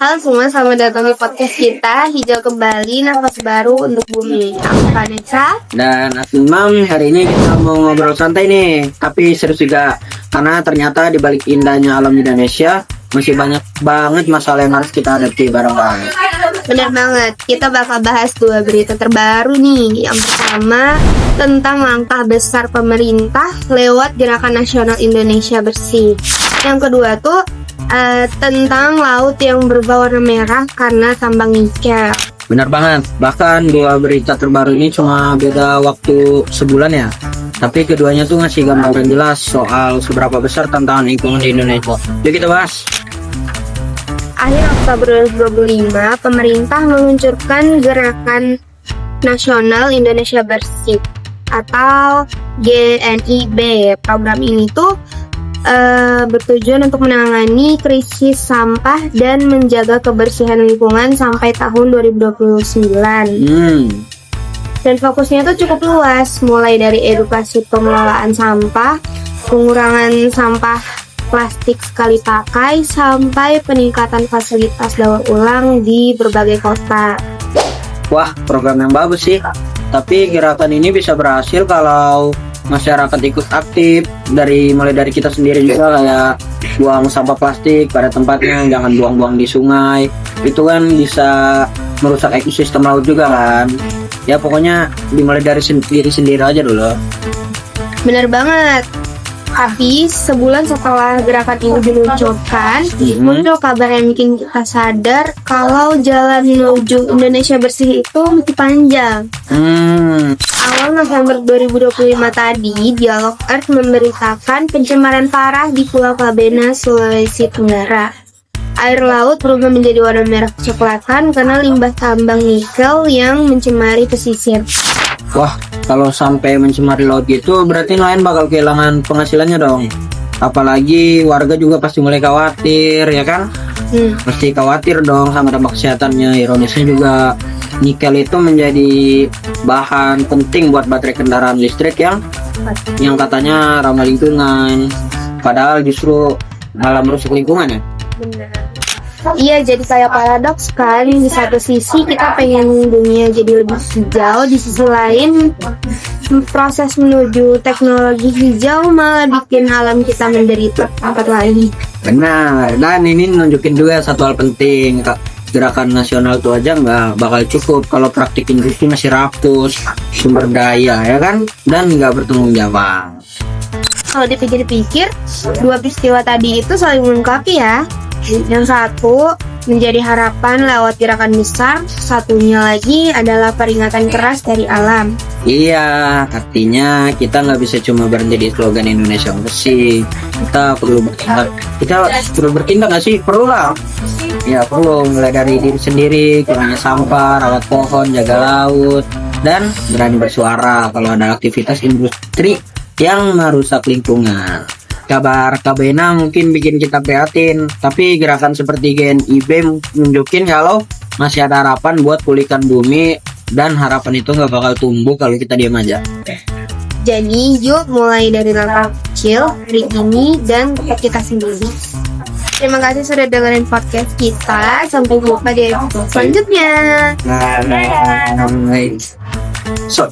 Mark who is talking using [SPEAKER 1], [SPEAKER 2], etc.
[SPEAKER 1] Halo semua, selamat datang di podcast kita Hijau Kembali, Nafas Baru untuk Bumi. Aku Vanessa
[SPEAKER 2] Dan aku Imam. Hari ini kita mau ngobrol santai nih, tapi serius juga. Karena ternyata di balik indahnya alam Indonesia masih banyak banget masalah yang harus kita hadapi bareng-bareng.
[SPEAKER 1] Benar banget, kita bakal bahas dua berita terbaru nih. Yang pertama tentang langkah besar pemerintah lewat Gerakan Nasional Indonesia Bersih. Yang kedua tuh tentang laut yang berwarna merah karena tambang nikel.
[SPEAKER 2] Benar banget, bahkan dua berita terbaru ini cuma beda waktu sebulan ya. Tapi keduanya tuh ngasih gambaran jelas soal seberapa besar tantangan lingkungan di Indonesia. Yuk kita bahas.
[SPEAKER 1] Akhir Oktober 2025, pemerintah meluncurkan Gerakan Nasional Indonesia Bersih atau GNIB. Program ini tuh bertujuan untuk menangani krisis sampah dan menjaga kebersihan lingkungan sampai tahun 2029. Dan fokusnya tuh cukup luas, mulai dari edukasi pengelolaan sampah, pengurangan sampah plastik sekali pakai, sampai peningkatan fasilitas daur ulang di berbagai kota.
[SPEAKER 2] Wah, program yang bagus sih. Tapi gerakan ini bisa berhasil kalau masyarakat ikut aktif, mulai dari kita sendiri juga, kayak buang sampah plastik pada tempatnya, jangan buang-buang di sungai. Itu kan bisa merusak ekosistem laut juga kan. Ya pokoknya dimulai dari diri sendiri aja dulu.
[SPEAKER 1] Bener banget. Tapi sebulan setelah gerakan ini diluncurkan, muncul kabar yang bikin kita sadar kalau jalan menuju Indonesia bersih itu masih panjang. Awal November 2025 tadi, Dialog Earth memberitakan pencemaran parah di Pulau Kabena, Sulawesi Tenggara. Air laut berubah menjadi warna merah kecoklatan karena limbah tambang nikel yang mencemari pesisir.
[SPEAKER 2] Wah, kalau sampai mencemari laut gitu, berarti nelayan bakal kehilangan penghasilannya dong. Apalagi warga juga pasti mulai khawatir, ya kan? Pasti khawatir dong sama dampak kesehatannya. Ironisnya juga nikel itu menjadi bahan penting buat baterai kendaraan listrik yang katanya ramah lingkungan. Padahal justru malah merusak lingkungan ya.
[SPEAKER 1] Benar. Iya, jadi kayak paradoks kan. Di satu sisi kita pengen dunia jadi lebih hijau, di sisi lain proses menuju teknologi hijau malah bikin alam kita menderita tempat lagi.
[SPEAKER 2] Benar, dan ini nunjukin juga satu hal penting, Kak. Gerakan nasional itu aja nggak bakal cukup kalau praktik industri masih rakus sumber daya, ya kan, dan nggak bertanggung jawab.
[SPEAKER 1] Kalau dipikir-pikir, dua peristiwa tadi itu saling melengkapi ya. Yang satu menjadi harapan lewat gerakan besar, satunya lagi adalah peringatan keras dari alam.
[SPEAKER 2] Iya, artinya kita nggak bisa cuma berhenti di slogan Indonesia bersih. Kita perlu bertindak. Kita perlu bertindak nggak sih? Perlu lah. Ya perlu, mulai dari diri sendiri, kurangnya sampah, rawat pohon, jaga laut, dan berani bersuara kalau ada aktivitas industri yang merusak lingkungan. Kabar Kabena mungkin bikin kita prihatin, tapi gerakan seperti GNIB nunjukin kalau masih ada harapan buat pulihkan bumi, dan harapan itu nggak bakal tumbuh kalau kita diam aja.
[SPEAKER 1] Jadi yuk mulai dari langkah kecil hari ini dan kita sendiri. Terima kasih sudah dengerin podcast kita. Sampai jumpa di episode selanjutnya.
[SPEAKER 2] So